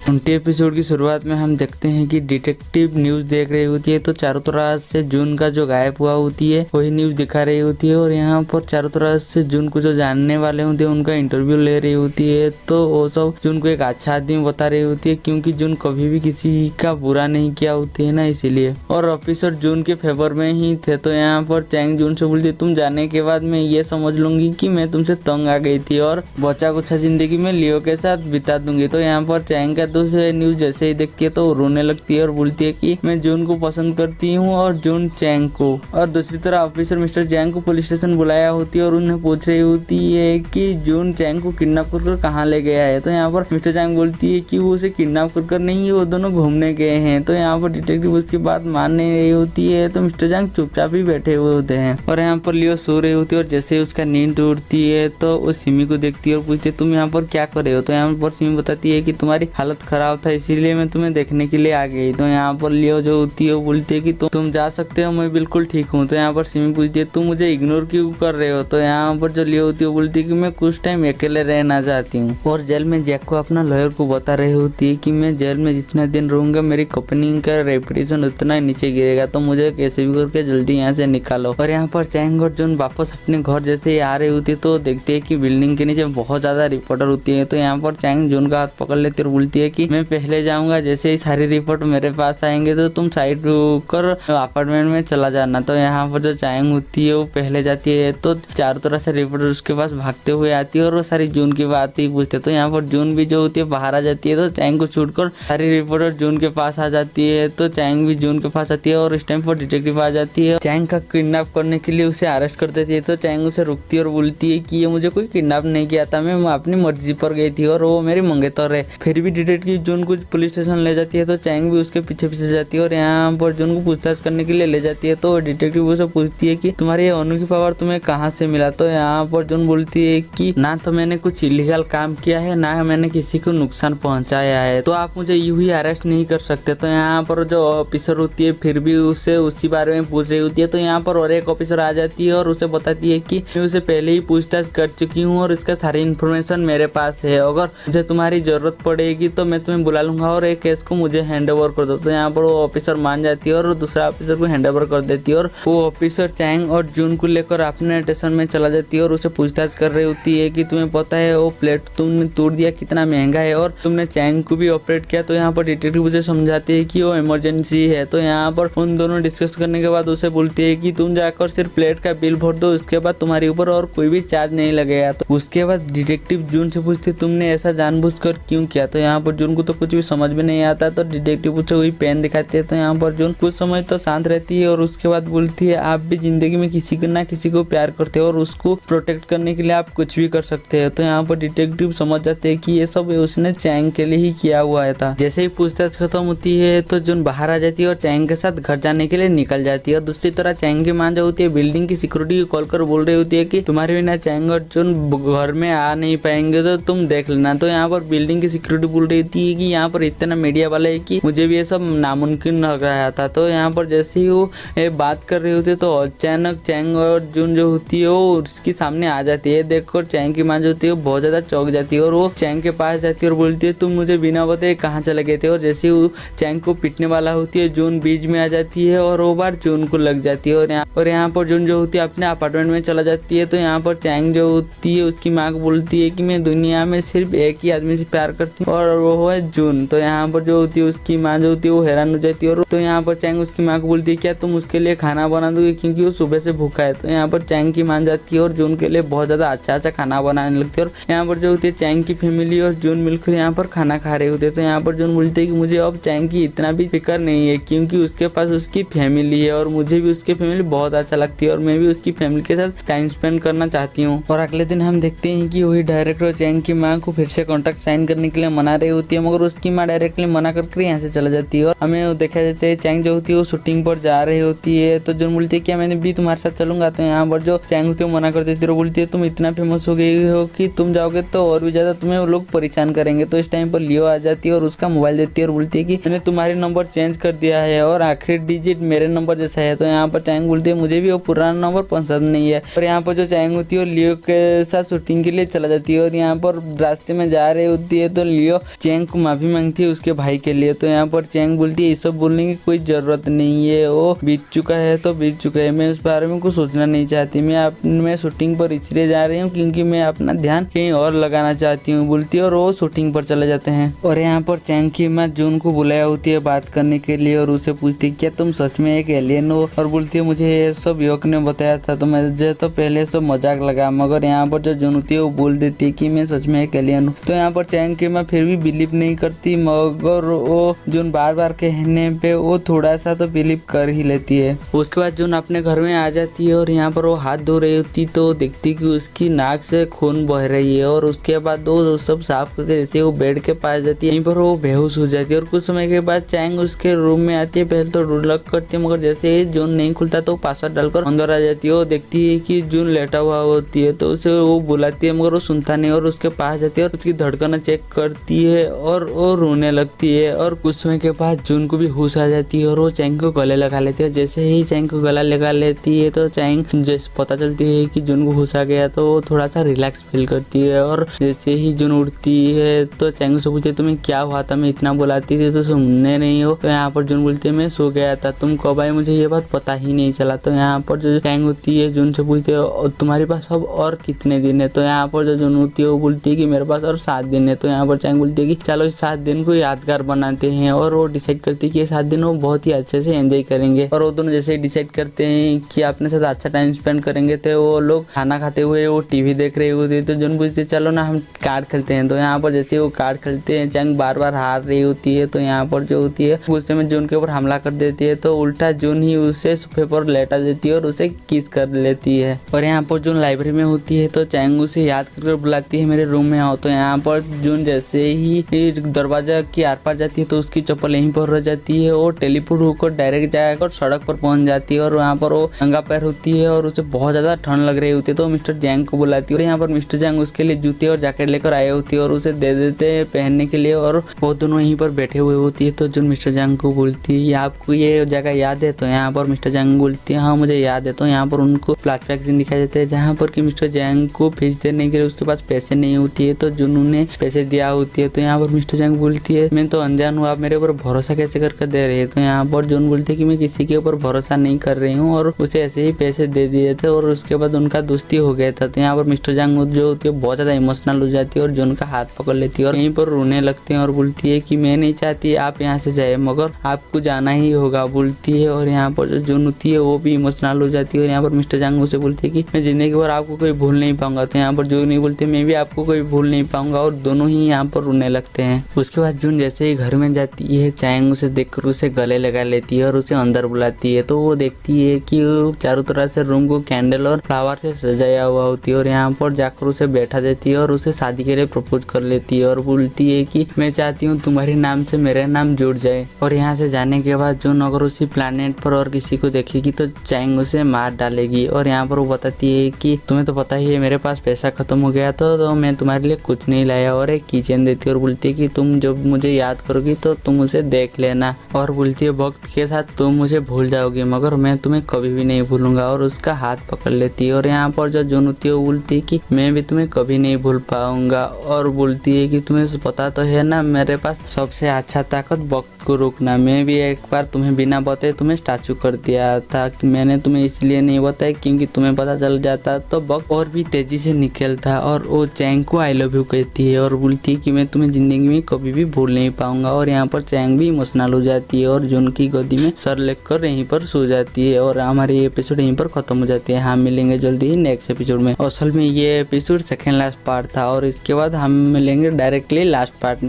20 episode की शुरुआत में हम देखते हैं कि डिटेक्टिव न्यूज देख रही होती है, तो चारों तरफ से जून का जो गायब हुआ होती है वही न्यूज दिखा रही होती है। और यहाँ पर चारों तरफ से जून को जो जानने वाले होते हैं उनका इंटरव्यू ले रही होती है, तो वो सब जून को एक अच्छा आदमी बता रही होती है, क्योंकि जून कभी भी किसी का बुरा नहीं किया होती है ना, इसीलिए। और ऑफिसर जून के फेवर में ही थे, तो यहाँ पर चैंग जून से बोलती है तुम जाने के बाद मैं ये समझ लूंगी कि मैं तुमसे तंग आ गई थी और बचा कुछ जिंदगी में लियो के साथ बिता दूंगी। तो यहाँ पर चैंग का दूसरे न्यूज जैसे ही देखती है तो रोने लगती है और बोलती है कि मैं जून को पसंद करती हूँ और जून चैंग को। और दूसरी तरफ ऑफिसर मिस्टर चैंग को पुलिस स्टेशन बुलाया होती है और उन्हें पूछ रही होती है कि जून चैंग को किडनैप कर कहाँ ले गया है। तो यहाँ पर मिस्टर चैंग बोलती है कि वो उसे किडनैप कर नहीं है, वो दोनों घूमने गए हैं। तो यहाँ पर डिटेक्टिव उसकी बात मान नहीं रही होती है, तो मिस्टर चैंग चुपचाप ही बैठे हुए होते हैं। और यहाँ पर लियो सो रही होती है और जैसे उसका नींद टूटती है तो वो सिमी को देखती है और पूछती है तुम यहाँ पर क्या कर रहे हो। तो यहाँ पर सिमी बताती है कि तुम्हारी हालत खराब था इसीलिए मैं तुम्हें देखने के लिए आ गई। तो यहाँ पर लियो जो होती है वो बोलती है कि तुम जा सकते हो, मैं बिल्कुल ठीक हूँ। तो यहाँ पर सिमी पूछती है तुम मुझे इग्नोर क्यों कर रहे हो। तो यहाँ पर जो लियो होती है वो बोलती है कि मैं कुछ टाइम अकेले रहना चाहती हूँ। और जेल में जैक को अपना लॉयर को बता रही होती है कि मैं जेल में जितना दिन रहूंगा मेरी कंपनी का रेपुटेशन उतना नीचे गिरेगा, तो मुझे कैसे भी करके जल्दी यहाँ से निकालो। और यहाँ पर चैंग और जून वापस अपने घर जैसे ही आ रही होती है तो देखते है कि बिल्डिंग के नीचे बहुत ज्यादा रिपोर्टर होती है। तो यहाँ पर चैंग जून का हाथ पकड़ लेती है और बोलती है कि मैं पहले जाऊंगा, जैसे ही सारी रिपोर्ट मेरे पास आएंगे तो तुम साइड होकर अपार्टमेंट में चला जाना। तो यहाँ पर जो चैंग होती है वो पहले जाती है, तो चारों तरफ से रिपोर्टर उसके पास भागते हुए आती है और वो सारी जून की बात ही पूछते। तो यहाँ पर जून भी जो होती है बाहर आ जाती है, तो चैंग को छूटकर सारी रिपोर्टर जून के पास आ जाती है। तो चैंग भी जून के पास आती है और इस टाइम पर डिटेक्टिव आ जाती है, चैंग का किडनैप करने के लिए उसे अरेस्ट कर देती है। तो चैंग उसे रुकती है और बोलती है कि ये मुझे कोई किडनैप नहीं किया था, मैं अपनी मर्जी पर गई थी और वो मेरी मंगेतर है। फिर भी डिटेक्टिव जून को पुलिस स्टेशन ले जाती है, तो चैंग भी उसके पीछे पीछे जाती है और यहाँ पर जून को पूछताछ करने के लिए ले जाती है। तो डिटेक्टिव उसे पूछती है कि तुम्हारी ये अनोखी पावर तुम्हें कहाँ से मिला। तो यहाँ पर जून बोलती है कि ना तो मैंने कुछ इलीगल काम किया है, ना मैंने किसी को नुकसान पहुंचाया है, तो आप मुझे यूं ही अरेस्ट नहीं कर सकते। तो यहाँ पर जो ऑफिसर होती है फिर भी उसे उसी बारे में पूछ रही होती है। तो यहाँ पर और एक ऑफिसर आ जाती है और उसे बताती है कि मैं उसे पहले ही पूछताछ कर चुकी हूँ और इसका सारी इन्फॉर्मेशन मेरे पास है, अगर मुझे तुम्हारी जरूरत पड़ेगी तो मैं तुम्हें बुला लूंगा और एक केस को मुझे हैंड ओवर कर दो। तो यहाँ पर वो ऑफिसर मान जाती है और दूसरा ऑफिसर को हैंड ओवर कर देती है और वो ऑफिसर चैंग और जून को लेकर अपने स्टेशन में चला जाती है और उसे पूछताछ कर रही होती है कि तुम्हें पता है वो प्लेट तुमने तोड़ दिया कितना महंगा है और तुमने चैंग को भी ऑपरेट किया। तो यहाँ पर डिटेक्टिव उसे समझाती है कि वो इमरजेंसी है। तो यहाँ पर उन दोनों डिस्कस करने के बाद उसे बोलती है कि तुम जाकर सिर्फ प्लेट का बिल भर दो, उसके बाद तुम्हारे ऊपर और कोई भी चार्ज नहीं लगेगा। तो उसके बाद डिटेक्टिव जून से पूछती है तुमने ऐसा जानबूझकर क्यों किया। तो यहाँ पर जून को तो कुछ भी समझ में नहीं आता, तो डिटेक्टिव उसे वही पेन दिखाती है। तो यहाँ पर जून कुछ समय तो शांत रहती है और उसके बाद बोलती है आप भी जिंदगी में किसी को ना किसी को प्यार करते हो और उसको प्रोटेक्ट करने के लिए आप कुछ भी कर सकते हो। तो यहाँ पर डिटेक्टिव समझ जाते हैं कि ये सब उसने चैंग के लिए ही किया हुआ था। जैसे ही पूछताछ खत्म होती है तो जून बाहर आ जाती है और चैंग के साथ घर जाने के लिए निकल जाती है। और दूसरी तरह चैंग की मां जो होती है बिल्डिंग की सिक्योरिटी को कॉल कर बोल रही होती है कि तुम्हारे बिना चैंग और जून घर में आ नहीं पाएंगे, तो तुम देख लेना। तो यहाँ पर बिल्डिंग की सिक्योरिटी बोल रही थी कि यहाँ पर इतना मीडिया वाला है कि मुझे भी ये सब नामुमकिन लग रहा था। तो यहाँ पर जैसे ही वो बात कर रही होती है तो अचानक चैंग और जून जो होती है वो उसके सामने आ जाती है। देखकर चैंग की मां जो होती है बहुत ज्यादा चौंक जाती है और वो चैंग के पास जाती है और बोलती है तुम मुझे बिना बताए कहाँ चले गए थे। और जैसे ही वो चैंग को पीटने वाला होती है जून बीच में आ जाती है और वो बार जून को लग जाती है और यहाँ पर जून जो होती है अपने अपार्टमेंट में चला जाती है। तो यहाँ पर चैंग जो होती है उसकी माँ को बोलती है कि मैं दुनिया में सिर्फ एक ही आदमी से प्यार करती हूँ और वो है जून। तो यहाँ पर जो होती है उसकी माँ जो होती है वो हैरान हो जाती है और तो यहाँ पर चैंग उसकी माँ को बोलती है क्या तुम उसके लिए खाना बना दोगे क्योंकि वो सुबह से भूखा है। तो यहाँ पर चैंग की मान जाती है और जून के लिए बहुत ज्यादा अच्छा खाना बनाने लगती है। और यहाँ पर जो होती है चैंग की फैमिली और जून मिलकर यहाँ पर खाना खा रहे होते हैं। तो यहाँ पर जून बोलते है कि मुझे अब चैंग की इतना भी फिक्र नहीं है क्योंकि उसके पास उसकी फैमिली है और मुझे भी उसकी फैमिली बहुत अच्छा लगती है और मैं भी उसकी फैमिली के साथ टाइम स्पेंड करना चाहती हूँ। और अगले दिन हम देखते हैं कि वही डायरेक्टर चैंग की माँ को फिर से कॉन्ट्रैक्ट साइन करने के लिए मना रही होती है, मगर उसकी माँ डायरेक्टली मना करके यहाँ से चला जाती है। और हमें देखा जाता है चैंग जो होती है वो शूटिंग पर जा रही होती है। तो जून बोलती है क्या मैंने भी तुम्हारे साथ चलूंगा। तो यहाँ पर जो चैंग होती है वो मना कर देती है और बोलती है तुम इतना फेमस हो गई हो कि तुम जाओगे तो और भी ज्यादा तुम्हें वो लोग परेशान करेंगे। तो इस टाइम पर लियो आ जाती है और उसका मोबाइल देती है और बोलती है कि मैंने तुम्हारे नंबर चेंज कर दिया है और आखिरी डिजिट मेरे नंबर जैसा है। तो यहाँ पर चैंग बोलती है मुझे भी वो पुराना नंबर पसंद नहीं है। और यहाँ पर जो चैंग होती है लियो के साथ शूटिंग के लिए चला जाती है और यहाँ पर रास्ते में जा रही होती है तो लियो चैंग चैंग को माफी मांगती है उसके भाई के लिए। तो यहाँ पर चैंग बोलती है ये सब बोलने की कोई जरूरत नहीं है, वो बीत चुका है तो बीत चुका है, मैं उस बारे में कुछ सोचना नहीं चाहती। मैं शूटिंग पर इसलिए जा रही हूँ क्योंकि मैं अपना ध्यान कहीं और लगाना चाहती हूँ बोलती है, और वो शूटिंग पर चले जाते हैं। और यहाँ पर चैंग की माँ जून को बुलाया होती है बात करने के लिए और उसे पूछती है क्या तुम सच में एक एलियन हो, और बोलती है मुझे ये सब योग ने बताया था तो मुझे तो पहले सब मजाक लगा। मगर यहाँ पर जो जून होती है वो बोल देती है कि मैं सच में एक एलियन हूँ। तो यहाँ पर चैंग की माँ फिर भी बिलीव नहीं करती, मगर वो जून बार बार कहने पे वो थोड़ा सा तो बिलीव कर ही लेती है। उसके बाद जून अपने घर में आ जाती है और यहाँ पर वो हाथ धो रही होती तो देखती कि उसकी नाक से खून बह रही है, और उसके बाद वो सब साफ करके जैसे वो बेड के पास जाती है यहीं पर वो बेहोश हो जाती है। और कुछ समय के बाद चैंग उसके रूम में आती है, पहले तो डोर लॉक करती है मगर जैसे ही जून नहीं खुलता तो पासवर्ड डालकर अंदर आ जाती है। वो देखती है कि जून लेटा हुआ होती है तो उसे वो बुलाती है मगर वो सुनता नहीं, और उसके पास जाती है और उसकी धड़कन चेक करती है और वो रोने लगती है। और कुछ समय के बाद जून को भी होश आ जाती है और वो चैंग को गले लगा लेती है। जैसे ही चैंग को गला लगा लेती है तो चैंग जैसे पता चलती है कि जून को होश आ गया तो वो थोड़ा सा रिलैक्स फील करती है। और जैसे ही जून उठती है तो चैंग से पूछती है तुम्हें क्या हुआ था, मैं इतना बुलाती थी तो सुनने नहीं हो। तो यहाँ पर जून बोलती है मैं सो गया था, तुम कब आए मुझे ये बात पता ही नहीं चला। तो यहाँ पर जो चैंग होती है जून से पूछती है तुम्हारे पास अब और कितने दिन है। तो यहाँ पर जो जून होती है वो बोलती है कि मेरे पास और 7 दिन है। तो यहाँ पर चैंग बोलती है कि चलो इस 7 दिन को यादगार बनाते हैं, और वो डिसाइड करती है कि ये 7 दिन वो बहुत ही अच्छे से एंजॉय करेंगे। और वो दोनों जैसे ही डिसाइड करते हैं कि अपने साथ अच्छा टाइम स्पेंड करेंगे तो वो लोग खाना खाते हुए वो टीवी देख रहे होते हैं। तो जून पूछती है चलो ना हम कार्ड खेलते हैं। तो यहाँ पर जैसे वो कार्ड खेलते हैं चैंग बार बार हार रही होती है, तो यहाँ पर जो होती है गुस्से में जून के ऊपर हमला कर देती है। तो उल्टा जून ही उसे सोफे पर लेटा देती है और उसे किस कर लेती है। और यहाँ पर जून लाइब्रेरी में होती है तो चैंग उसे याद कर बुलाती है मेरे रूम में आओ। तो यहाँ पर जून जैसे ही दरवाजा की आर पार जाती है तो उसकी चप्पल यहीं पर रह जाती है और टेलीपोर्ट होकर डायरेक्ट जाकर सड़क पर पहुंच जाती है। और वहाँ पर वो नंगा पैर होती है और उसे बहुत ज्यादा ठंड लग रही होती है तो मिस्टर जैंग को बुलाती है। और यहाँ पर मिस्टर जैंग उसके लिए जूते और जैकेट लेकर आए होती है और उसे दे देते हैं पहनने के लिए, और वो दोनों यहीं पर बैठे हुए होती है। तो जून मिस्टर जैंग को बोलती है आपको ये जगह याद है। तो यहाँ पर मिस्टर जैंग बोलती है हाँ मुझे याद है। तो यहाँ पर उनको फ्लैशबैक सीन दिखाई देते हैं जहाँ पर कि मिस्टर जैंग को फीस देने के लिए उसके पास पैसे नहीं होती है तो जून ने पैसे दिया होती है। तो यहाँ पर मिस्टर जैंग बोलती है मैं तो अनजान हूँ, आप मेरे ऊपर भरोसा कैसे करके दे रहे हैं। तो यहाँ पर जून बोलती है कि मैं किसी के ऊपर भरोसा नहीं कर रही हूँ, और उसे ऐसे ही पैसे दे दिए थे और उसके बाद उनका दोस्ती हो गया था। तो यहाँ पर मिस्टर जैंग जो होती है बहुत ज्यादा इमोशनल हो जाती है और जून का हाथ पकड़ लेती है और यहीं पर रोने लगते हैं और बोलती है कि मैं नहीं चाहती आप यहाँ से जाए मगर आपको जाना ही होगा बोलती है। और यहाँ पर जो जून होती है वो भी इमोशनल हो जाती है और यहाँ पर मिस्टर जैंग उसे बोलती है कि मैं जिंदगी भर आपको कोई भूल नहीं पाऊंगा। तो यहाँ पर जून नहीं बोलती मैं भी आपको कोई भूल नहीं पाऊंगा, और दोनों ही यहाँ पर रोने लगते हैं। उसके बाद जून जैसे ही घर में जाती है चैंग उसे देखकर उसे गले लगा लेती है और उसे अंदर बुलाती है। तो वो देखती है कि चारों तरह से रूम को कैंडल और फ्लावर से सजाया हुआ होती है और यहाँ पर जाकर उसे बैठा देती है और उसे शादी के लिए प्रपोज कर लेती है और बोलती है कि मैं चाहती हूँ तुम्हारे नाम से मेरा नाम जुड़ जाए। और यहाँ से जाने के बाद जून अगर उसी प्लैनेट पर और किसी को देखेगी तो चैंग उसे मार डालेगी। और यहाँ पर वो बताती है कि तुम्हें तो पता ही है मेरे पास पैसा खत्म हो गया तो मैं तुम्हारे लिए कुछ नहीं लाया, और एक कीचेन देती है और बोलती है कि तुम जब मुझे याद करोगी तो तुम उसे देख लेना। और बोलती है वक्त के साथ तुम मुझे भूल जाओगी मगर मैं तुम्हें कभी भी नहीं भूलूंगा, और उसका हाथ पकड़ लेती है। और यहाँ पर जो जून होती है वो बोलती है कि मैं भी तुम्हें कभी नहीं भूल पाऊंगा, और बोलती है कि तुम्हें पता तो है ना मेरे पास सबसे अच्छा ताकत वक्त को रोकना। मैं भी एक बार तुम्हें बिना बताए तुम्हें स्टैचू कर दिया था, कि मैंने तुम्हें इसलिए नहीं बताया क्योंकि तुम्हें पता चल जाता तो वक्त और भी तेजी से निकलता। और वो चैंग को आई लव यू कहती है और बोलती है कि मैं तुम्हें जिंदगी में कभी भी भूल नहीं पाऊंगा। और यहाँ पर चैंग भी इमोशनल हो जाती है और जून की गोदी में सर लेकर यहीं पर सो जाती है। और हमारी एपिसोड यहीं पर खत्म हो जाती है। हम मिलेंगे जल्दी ही नेक्स्ट एपिसोड में। असल में ये एपिसोड सेकेंड लास्ट पार्ट था और इसके बाद हम मिलेंगे डायरेक्टली लास्ट पार्ट में।